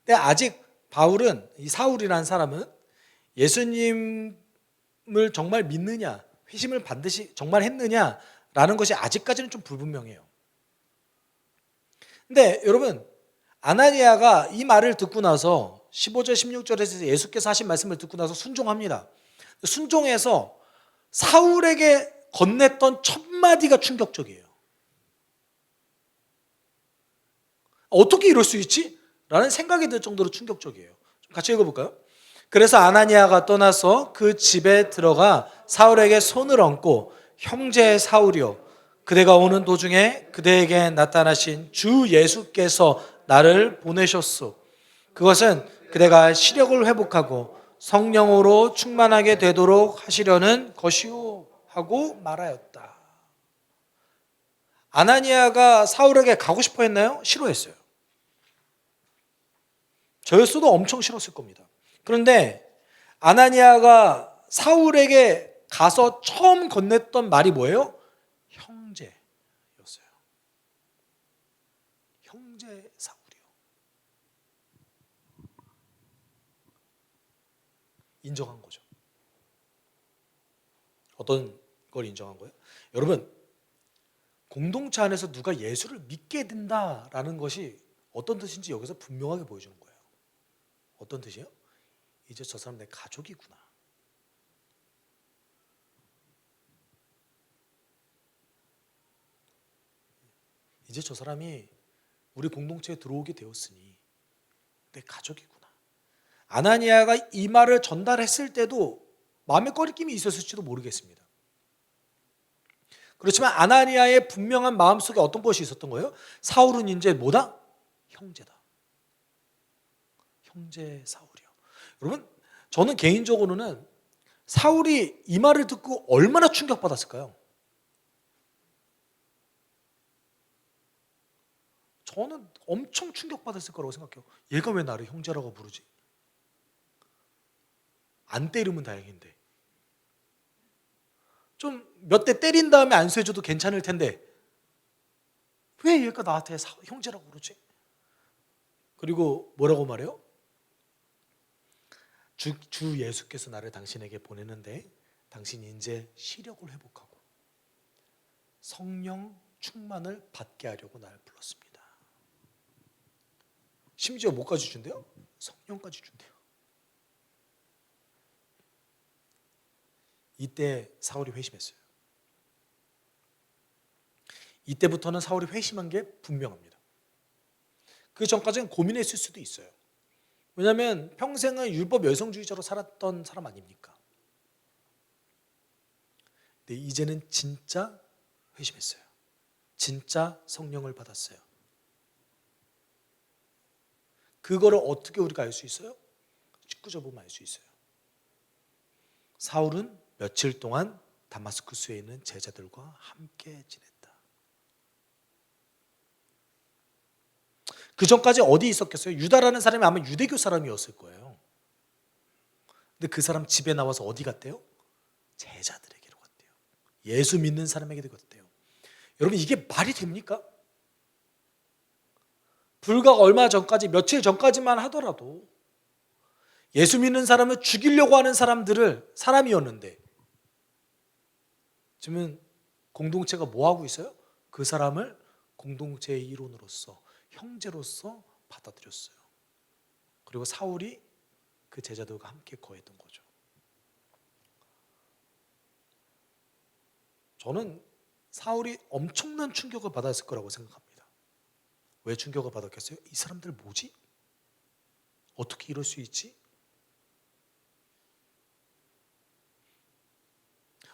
근데 아직 바울은 이 사울이라는 사람은 예수님을 정말 믿느냐 회심을 반드시 정말 했느냐라는 것이 아직까지는 좀 불분명해요. 근데 여러분 아나니아가 이 말을 듣고 나서 15절 16절에서 예수께서 하신 말씀을 듣고 나서 순종합니다. 순종해서 사울에게 건넸던 첫 마디가 충격적이에요. 어떻게 이럴 수 있지? 라는 생각이 들 정도로 충격적이에요. 좀 같이 읽어볼까요? 그래서 아나니아가 떠나서 그 집에 들어가 사울에게 손을 얹고 형제 사울이여 그대가 오는 도중에 그대에게 나타나신 주 예수께서 나를 보내셨소. 그것은 그대가 시력을 회복하고 성령으로 충만하게 되도록 하시려는 것이오 하고 말하였다. 아나니아가 사울에게 가고 싶어 했나요? 싫어했어요. 저였어도 엄청 싫었을 겁니다. 그런데 아나니아가 사울에게 가서 처음 건넸던 말이 뭐예요? 형제였어요. 형제 사울이요. 인정한 거죠. 어떤 걸 인정한 거예요? 여러분 공동체 안에서 누가 예수를 믿게 된다라는 것이 어떤 뜻인지 여기서 분명하게 보여주는 거예요. 어떤 뜻이에요? 이제 저 사람 내 가족이구나. 이제 저 사람이 우리 공동체에 들어오게 되었으니 내 가족이구나. 아나니아가 이 말을 전달했을 때도 마음에 꺼리낌이 있었을지도 모르겠습니다. 그렇지만 아나니아의 분명한 마음속에 어떤 것이 있었던 거예요? 사울은 이제 뭐다? 형제다. 형제 사울이요. 여러분 저는 개인적으로는 사울이 이 말을 듣고 얼마나 충격받았을까요? 저는 엄청 충격받았을 거라고 생각해요. 얘가 왜 나를 형제라고 부르지? 안 때리면 다행인데 좀 몇 대 때린 다음에 안수해줘도 괜찮을 텐데 왜 얘가 나한테 형제라고 그러지? 그리고 뭐라고 말해요? 주 예수께서 나를 당신에게 보내는데 당신이 이제 시력을 회복하고 성령 충만을 받게 하려고 나를 불렀습니다. 심지어 뭐까지 준대요? 성령까지 준대요. 이때 사울이 회심했어요. 이때부터는 사울이 회심한 게 분명합니다. 그 전까지는 고민했을 수도 있어요. 왜냐하면 평생은 율법 열성주의자로 살았던 사람 아닙니까? 근데 이제는 진짜 회심했어요. 진짜 성령을 받았어요. 그거를 어떻게 우리가 알 수 있어요? 19절 보면 알 수 있어요. 사울은 며칠 동안 다마스쿠스에 있는 제자들과 함께 지냈다. 그 전까지 어디 있었겠어요? 유다라는 사람이 아마 유대교 사람이었을 거예요. 근데 그 사람 집에 나와서 어디 갔대요? 제자들에게로 갔대요. 예수 믿는 사람에게 갔대요. 여러분 이게 말이 됩니까? 불과 얼마 전까지 며칠 전까지만 하더라도 예수 믿는 사람을 죽이려고 하는 사람이었는데 지금은 공동체가 뭐 하고 있어요? 그 사람을 공동체의 일원으로서 형제로서 받아들였어요. 그리고 사울이 그 제자들과 함께 거했던 거죠. 저는 사울이 엄청난 충격을 받았을 거라고 생각합니다. 왜 충격을 받았겠어요? 이 사람들 뭐지? 어떻게 이럴 수 있지?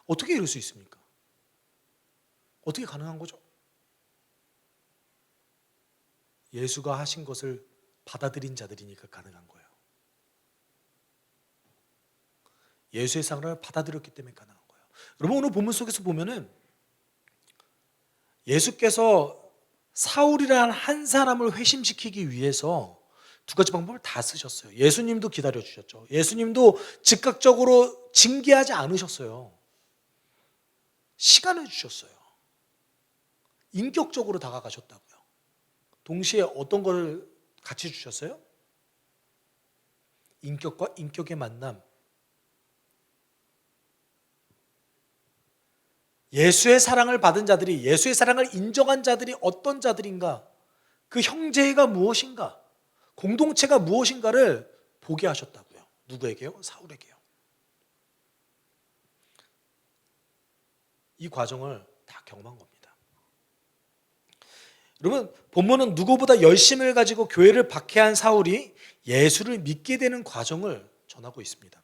어떻게 이럴 수 있습니까? 어떻게 가능한 거죠? 예수가 하신 것을 받아들인 자들이니까 가능한 거예요. 예수의 사랑을 받아들였기 때문에 가능한 거예요. 여러분, 오늘 본문 속에서 보면은 예수께서 사울이라는 한 사람을 회심시키기 위해서 두 가지 방법을 다 쓰셨어요. 예수님도 기다려 주셨죠. 예수님도 즉각적으로 징계하지 않으셨어요. 시간을 주셨어요. 인격적으로 다가가셨다고요. 동시에 어떤 걸 같이 주셨어요? 인격과 인격의 만남. 예수의 사랑을 받은 자들이, 예수의 사랑을 인정한 자들이 어떤 자들인가, 그 형제가 무엇인가, 공동체가 무엇인가를 보게 하셨다고요. 누구에게요? 사울에게요. 이 과정을 다 경험한 겁니다. 여러분, 본문은 누구보다 열심을 가지고 교회를 박해한 사울이 예수를 믿게 되는 과정을 전하고 있습니다.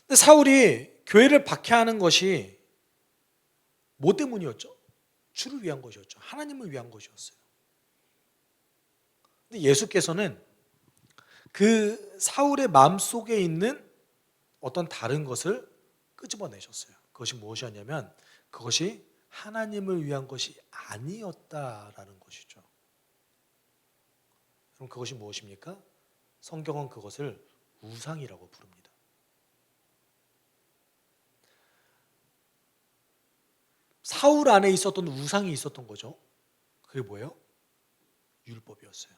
근데 사울이 교회를 박해하는 것이 뭐 때문이었죠? 주를 위한 것이었죠. 하나님을 위한 것이었어요. 근데 예수께서는 그 사울의 마음속에 있는 어떤 다른 것을 끄집어내셨어요. 그것이 무엇이었냐면 그것이 하나님을 위한 것이 아니었다라는 것이죠. 그럼 그것이 무엇입니까? 성경은 그것을 우상이라고 부릅니다. 사울 안에 있었던 우상이 있었던 거죠. 그게 뭐예요? 율법이었어요.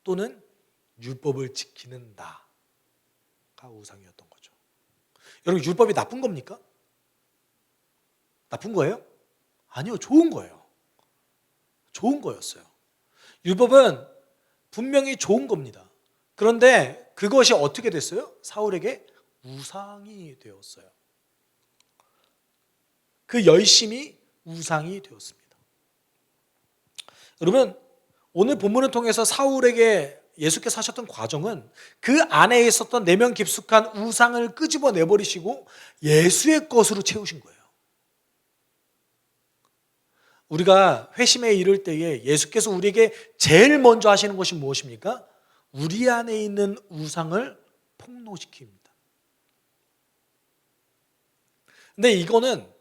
또는 율법을 지키는 나가 우상이었던 거죠. 여러분, 율법이 나쁜 겁니까? 나쁜 거예요? 아니요, 좋은 거예요. 좋은 거였어요. 율법은 분명히 좋은 겁니다. 그런데 그것이 어떻게 됐어요? 사울에게 우상이 되었어요. 그 열심이 우상이 되었습니다. 여러분, 오늘 본문을 통해서 사울에게 예수께서 하셨던 과정은 그 안에 있었던 내면 깊숙한 우상을 끄집어 내버리시고 예수의 것으로 채우신 거예요. 우리가 회심에 이를 때에 예수께서 우리에게 제일 먼저 하시는 것이 무엇입니까? 우리 안에 있는 우상을 폭로시킵니다. 근데 이거는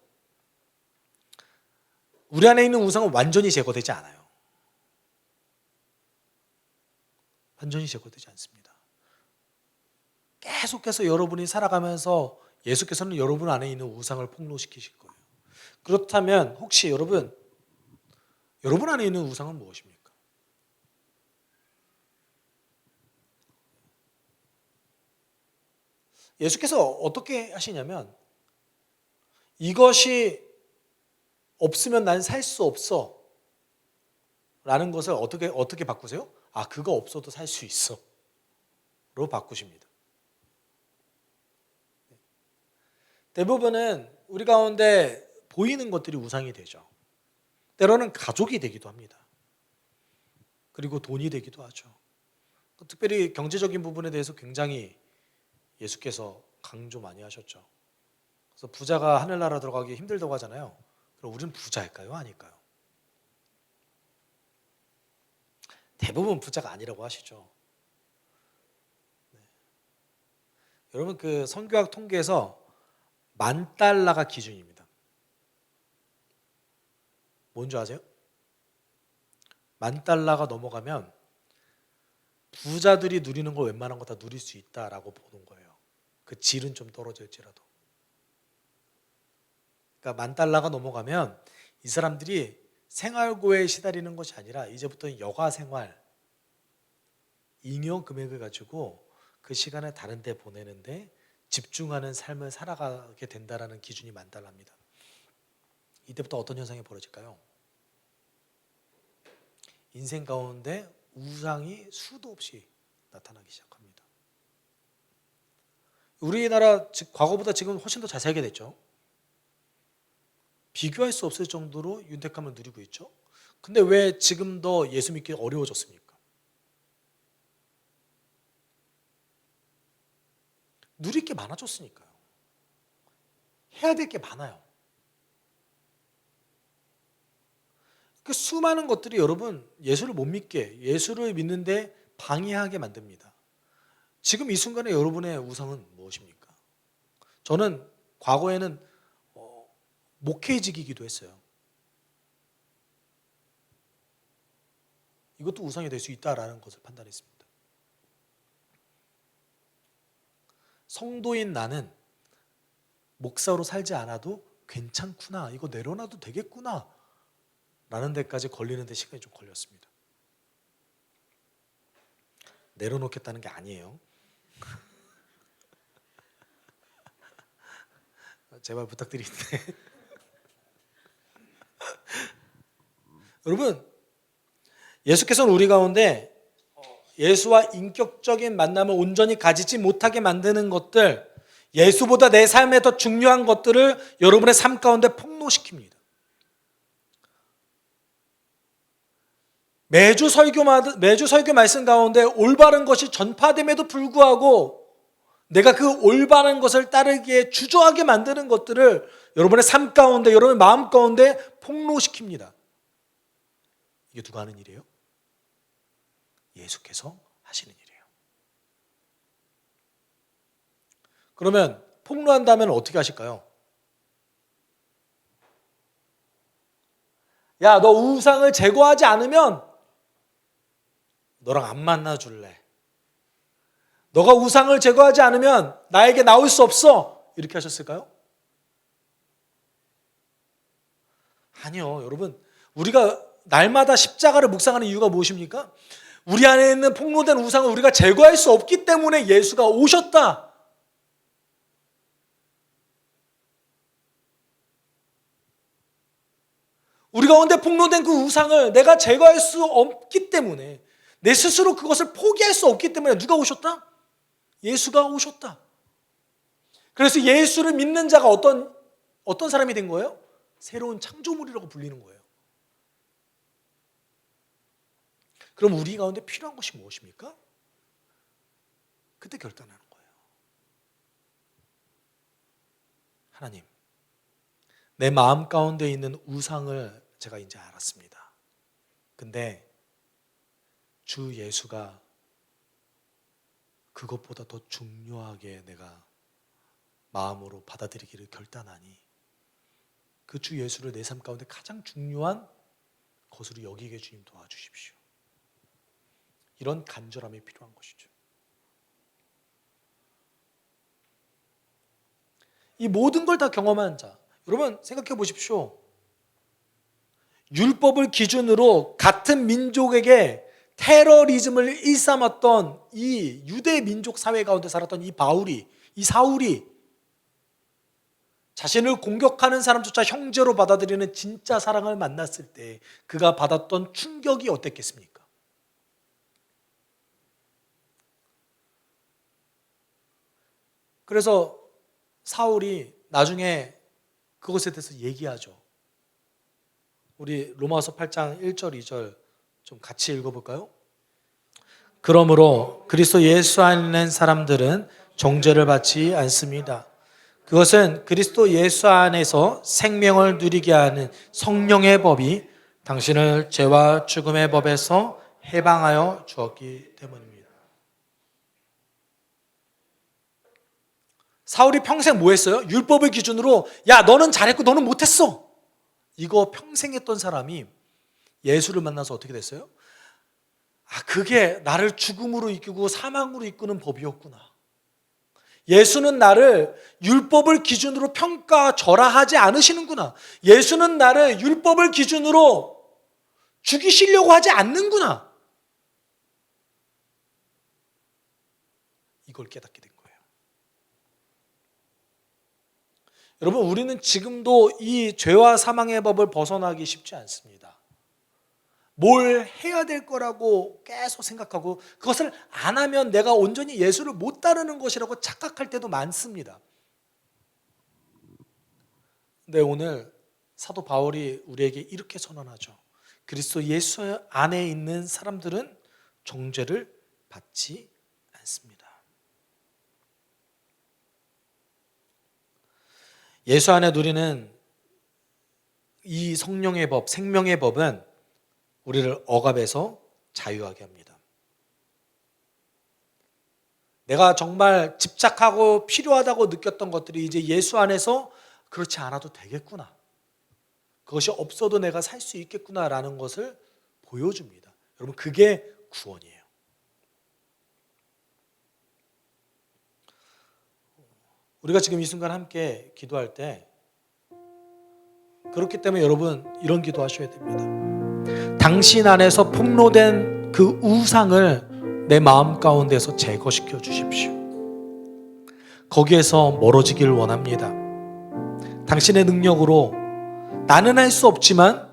우리 안에 있는 우상은 완전히 제거되지 않아요. 완전히 제거되지 않습니다. 계속해서 여러분이 살아가면서 예수께서는 여러분 안에 있는 우상을 폭로시키실 거예요. 그렇다면 혹시 여러분 안에 있는 우상은 무엇입니까? 예수께서 어떻게 하시냐면 이것이 없으면 난 살 수 없어 라는 것을 어떻게 바꾸세요? 아, 그거 없어도 살 수 있어 로 바꾸십니다. 대부분은 우리 가운데 보이는 것들이 우상이 되죠. 때로는 가족이 되기도 합니다. 그리고 돈이 되기도 하죠. 특별히 경제적인 부분에 대해서 굉장히 예수께서 강조 많이 하셨죠. 그래서 부자가 하늘나라 들어가기 힘들다고 하잖아요. 그럼 우리는 부자일까요? 아닐까요? 대부분 부자가 아니라고 하시죠. 네. 여러분, 그 선교학 통계에서 $10,000가 기준입니다. 뭔지 아세요? $10,000가 넘어가면 부자들이 누리는 걸 웬만한 거 다 누릴 수 있다라고 보는 거예요. 그 질은 좀 떨어질지라도. 그러니까 $10,000가 넘어가면 이 사람들이 생활고에 시달리는 것이 아니라 이제부터는 여가 생활, 잉여 금액을 가지고 그 시간을 다른 데 보내는데 집중하는 삶을 살아가게 된다라는 기준이 $10,000입니다. 이때부터 어떤 현상이 벌어질까요? 인생 가운데 우상이 수도 없이 나타나기 시작합니다. 우리나라 과거보다 지금 훨씬 더 잘 살게 됐죠. 비교할 수 없을 정도로 윤택함을 누리고 있죠. 근데 왜 지금 더 예수 믿기 어려워졌습니까? 누릴 게 많아졌으니까요. 해야 될 게 많아요. 그 수많은 것들이 여러분 예수를 못 믿게, 예수를 믿는데 방해하게 만듭니다. 지금 이 순간에 여러분의 우상은 무엇입니까? 저는 과거에는 목회직이기도 했어요. 이것도 우상이 될 수 있다라는 것을 판단했습니다. 성도인 나는 목사로 살지 않아도 괜찮구나, 이거 내려놔도 되겠구나 라는 데까지 걸리는데 시간이 좀 걸렸습니다. 내려놓겠다는 게 아니에요. 제발 부탁드리는데 여러분, 예수께서는 우리 가운데 예수와 인격적인 만남을 온전히 가지지 못하게 만드는 것들, 예수보다 내 삶에 더 중요한 것들을 여러분의 삶 가운데 폭로시킵니다. 매주 설교 말씀 가운데 올바른 것이 전파됨에도 불구하고 내가 그 올바른 것을 따르기에 주저하게 만드는 것들을 여러분의 삶 가운데, 여러분의 마음 가운데 폭로시킵니다. 이게 누가 하는 일이에요? 예수께서 하시는 일이에요. 그러면 폭로한다면 어떻게 하실까요? 야, 너 우상을 제거하지 않으면 너랑 안 만나 줄래. 너가 우상을 제거하지 않으면 나에게 나올 수 없어. 이렇게 하셨을까요? 아니요. 여러분, 우리가 날마다 십자가를 묵상하는 이유가 무엇입니까? 우리 안에 있는 폭로된 우상을 우리가 제거할 수 없기 때문에 예수가 오셨다. 우리 가운데 폭로된 그 우상을 내가 제거할 수 없기 때문에, 내 스스로 그것을 포기할 수 없기 때문에 누가 오셨다? 예수가 오셨다. 그래서 예수를 믿는 자가 어떤 사람이 된 거예요? 새로운 창조물이라고 불리는 거예요. 그럼 우리 가운데 필요한 것이 무엇입니까? 그때 결단하는 거예요. 하나님, 내 마음 가운데 있는 우상을 제가 이제 알았습니다. 근데 주 예수가 그것보다 더 중요하게 내가 마음으로 받아들이기를 결단하니 그 주 예수를 내 삶 가운데 가장 중요한 것으로 여기게 주님 도와주십시오. 이런 간절함이 필요한 것이죠. 이 모든 걸 다 경험한 자, 여러분 생각해 보십시오. 율법을 기준으로 같은 민족에게 테러리즘을 일삼았던 이 유대 민족 사회 가운데 살았던 이 사울이 자신을 공격하는 사람조차 형제로 받아들이는 진짜 사랑을 만났을 때 그가 받았던 충격이 어땠겠습니까? 그래서 사울이 나중에 그것에 대해서 얘기하죠. 우리 로마서 8장 1절 2절 좀 같이 읽어볼까요? 그러므로 그리스도 예수 안에 있는 사람들은 정죄를 받지 않습니다. 그것은 그리스도 예수 안에서 생명을 누리게 하는 성령의 법이 당신을 죄와 죽음의 법에서 해방하여 주었기 때문입니다. 사울이 평생 뭐 했어요? 율법을 기준으로 야, 너는 잘했고 너는 못했어. 이거 평생 했던 사람이 예수를 만나서 어떻게 됐어요? 아, 그게 나를 죽음으로 이끌고 사망으로 이끄는 법이었구나. 예수는 나를 율법을 기준으로 평가절하하지 않으시는구나. 예수는 나를 율법을 기준으로 죽이시려고 하지 않는구나. 이걸 깨닫게 된 거예요. 여러분, 우리는 지금도 이 죄와 사망의 법을 벗어나기 쉽지 않습니다. 뭘 해야 될 거라고 계속 생각하고 그것을 안 하면 내가 온전히 예수를 못 따르는 것이라고 착각할 때도 많습니다. 근데 오늘 사도 바울이 우리에게 이렇게 선언하죠. 그리스도 예수 안에 있는 사람들은 정죄를 받지 않습니다. 예수 안에 누리는 이 성령의 법, 생명의 법은 우리를 억압에서 자유하게 합니다. 내가 정말 집착하고 필요하다고 느꼈던 것들이 이제 예수 안에서 그렇지 않아도 되겠구나, 그것이 없어도 내가 살 수 있겠구나라는 것을 보여줍니다. 여러분, 그게 구원이에요. 우리가 지금 이 순간 함께 기도할 때, 그렇기 때문에 여러분 이런 기도 하셔야 됩니다. 당신 안에서 폭로된 그 우상을 내 마음 가운데서 제거시켜 주십시오. 거기에서 멀어지길 원합니다. 당신의 능력으로, 나는 할 수 없지만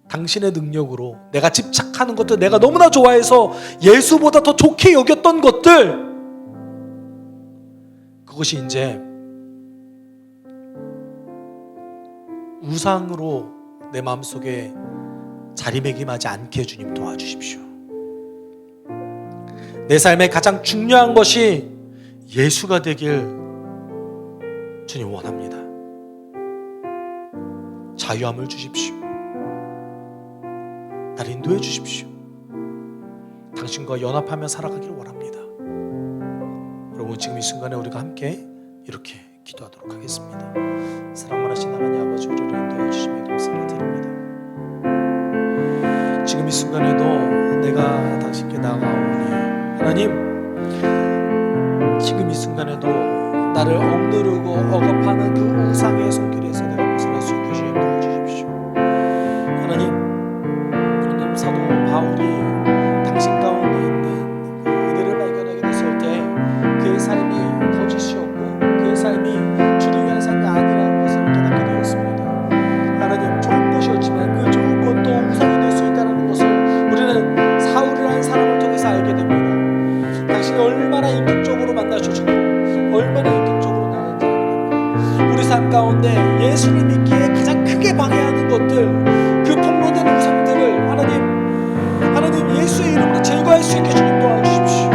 당신의 능력으로 내가 집착하는 것들, 내가 너무나 좋아해서 예수보다 더 좋게 여겼던 것들, 그것이 이제 우상으로 내 마음속에 자리매김하지 않게 주님 도와주십시오. 내 삶의 가장 중요한 것이 예수가 되길 주님 원합니다. 자유함을 주십시오. 나를 인도해 주십시오. 당신과 연합하며 살아가길 원합니다. 여러분, 지금 이 순간에 우리가 함께 이렇게 기도하도록 하겠습니다. 사랑 많으신 하나님 아버지, 우리를 인도해 주심에 감사를 드립니다. 지금 이 순간에도 내가 당신께 나아가오니 하나님, 지금 이 순간에도 나를 억누르고 억압하는 그 우상의 손길에서 내가 벗어날 수 있게 주님 도와주십시오. 하나님, 사도 바울이 당신 가운데 있는 그 은혜를 발견하게 됐을 때 그의 삶이 거짓이었고 그의 삶이 주를 위한 삶이 아니라는 것을 깨닫게 되었습니다. 하나님, 좋은 것이었지만 그 좋은 것도 우상이 될 수 있다는 것을 우리는 사울이라는 사람을 통해서 알게 됩니다. 당신이 얼마나 인격적으로 만나주시고 얼마나 인격적으로 나는지 알게 됩니다. 우리 삶 가운데 예수를 믿기에 가장 크게 방해하는 것들, 그 폭로된 우상들을 하나님 예수의 이름으로 제거할 수 있게 주님 도와주십시오.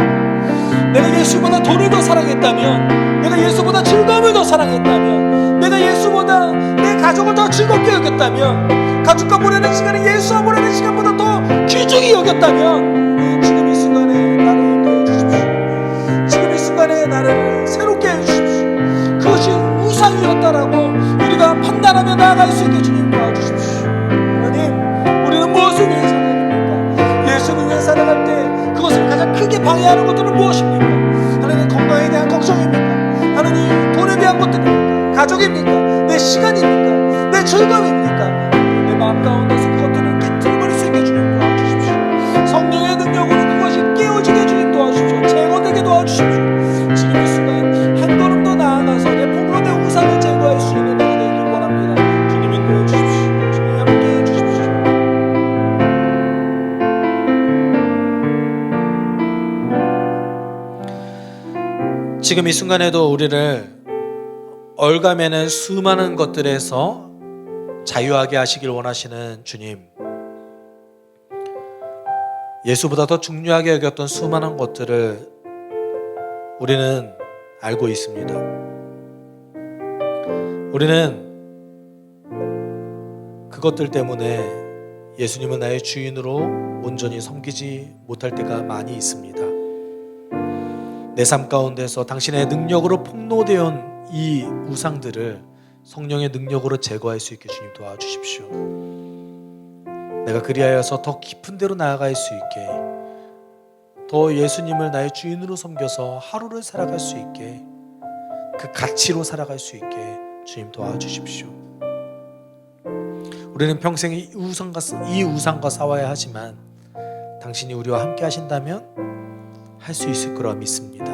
내가 예수보다 돈을 더 사랑했다면, 내가 예수보다 즐거움을 더 사랑했다면, 내가 예수보다 내 가족을 더 즐겁게 여겼다면, 가족과 보내는 시간이 예수와 보내는 시간보다 더 귀중히 여겼다면, 지금 이 순간에 나를 인도해 주십시오. 지금 이 순간에 나를 새롭게 해주십시오. 그것이 우상이었다라고 우리가 판단하며 나아갈 수 있게 주님 도와주십시오. 하나님, 우리는 무엇을 위해 살아갑니까? 예수를 위해 살아갈 때 그것을 가장 크게 방해하는 것들은 무엇입니까? 하나님, 건강에 대한 걱정입니까? 하나님, 돈에 대한 것들입니까? 가족입니까? 내 시간입니까? 내 즐거움입니까? 내 마음 가운데서 그것들을 깨뜨려버릴 수 있게 주님 도와주십시오. 성령의 능력으로 그것이 깨어지게 주님 도와주십시오. 제거되게 도와주십시오. 지금 이 순간 한 걸음 더 나아가서 내 폭로된 우상을 제거할 수 있는 내가 되길 원합니다. 주님 인도해 주십시오. 주님 함께해 주십시오. 지금 이 순간에도 우리를 얼가매는 수많은 것들에서 자유하게 하시길 원하시는 주님, 예수보다 더 중요하게 여겼던 수많은 것들을 우리는 알고 있습니다. 우리는 그것들 때문에 예수님은 나의 주인으로 온전히 섬기지 못할 때가 많이 있습니다. 내 삶 가운데서 당신의 능력으로 폭로되어 온 이 우상들을 성령의 능력으로 제거할 수 있게 주님 도와주십시오. 내가 그리하여서 더 깊은 데로 나아갈 수 있게, 더 예수님을 나의 주인으로 섬겨서 하루를 살아갈 수 있게, 그 가치로 살아갈 수 있게 주님 도와주십시오. 우리는 평생 이 우상과 싸워야 하지만 당신이 우리와 함께 하신다면 할 수 있을 거라 믿습니다.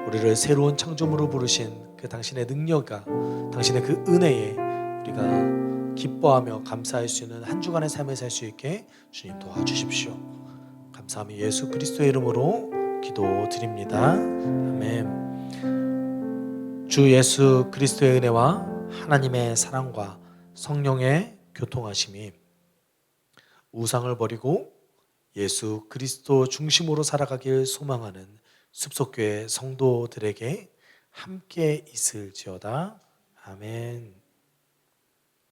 우리를 새로운 창조물로 부르신 그 당신의 능력과 당신의 그 은혜에 우리가 기뻐하며 감사할 수 있는 한 주간의 삶을 살 수 있게 주님 도와주십시오. 감사하며 예수 그리스도의 이름으로 기도드립니다. 아멘. 주 예수 그리스도의 은혜와 하나님의 사랑과 성령의 교통하심이 우상을 버리고 예수 그리스도 중심으로 살아가길 소망하는 숲속교회 성도들에게 함께 있을지어다. 아멘.